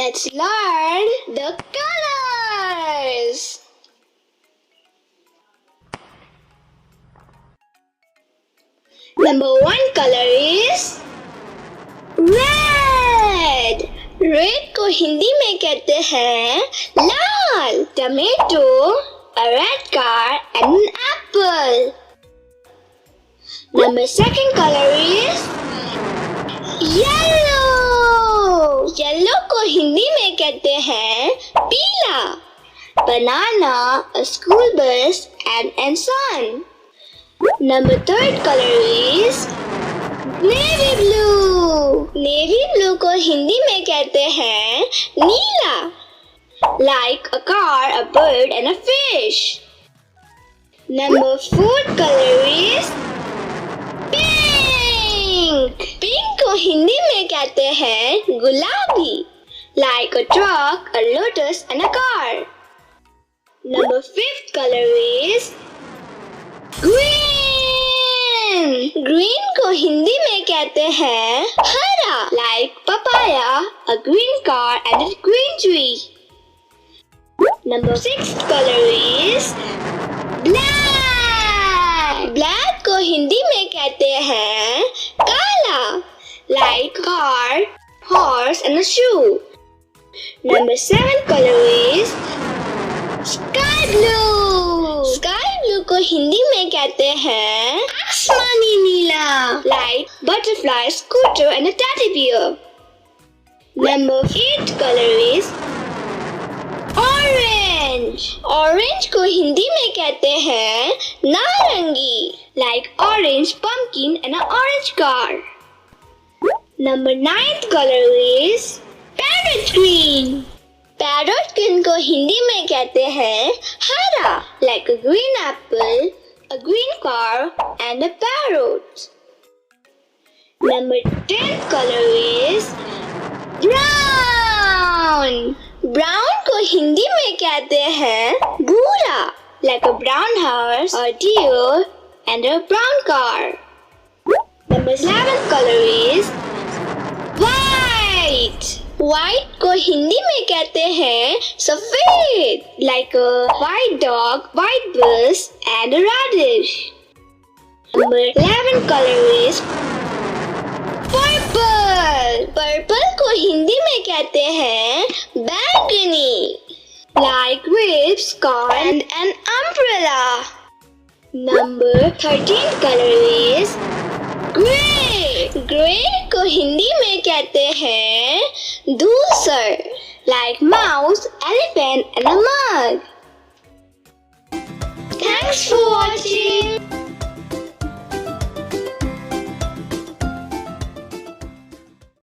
Let's learn the colors. Number 1 color is red. Red को हिंदी में कहते हैं लाल. Tomato, a red car and an apple. Number 2 color is yellow. Yellow को हिंदी में कहते हैं पीला. Banana, a school bus and sun. Number 3 color is navy blue. Navy blue को हिंदी में कहते हैं नीला. Like a car, a bird and a fish. Number 4 color is pink. Pink को हिंदी में कहते हैं गुलाबी. Like a truck, a lotus and a car. Number 5 color is green. Green को हिंदी में कहते हैं हरा. Like papaya, a green car and a green tree. Number 6 color is black. Black को हिंदी में कहते हैं काला. Like car, horse and a shoe. Number 7 color is sky blue. Sky blue को हिंदी में कहते हैं आसमानी नीला. Like butterfly, scooter and a teddy bear. Number 8 color is orange. Orange को हिंदी में कहते हैं नारंगी. Like orange pumpkin and an orange car. Number 9 color is parrot green. Parrot green को हिंदी में कहते हैं हरा. Like a green apple, a green car and a parrot. Number 10 color is brown. Brown को हिंदी में कहते हैं भूरा. Like a brown horse, a deer and a brown car. Number 11 color is white. White को हिंदी में कहते हैं सफेद. Like a white dog, white bus and a radish. Number 11 color is purple. Purple को हिंदी में कहते हैं बैंगनी. Like grapes, corn and an umbrella. Number 13 color is grey. Grey को हिंदी में कहते हैं धूसर. Like mouse, elephant and a mug. Thanks for watching.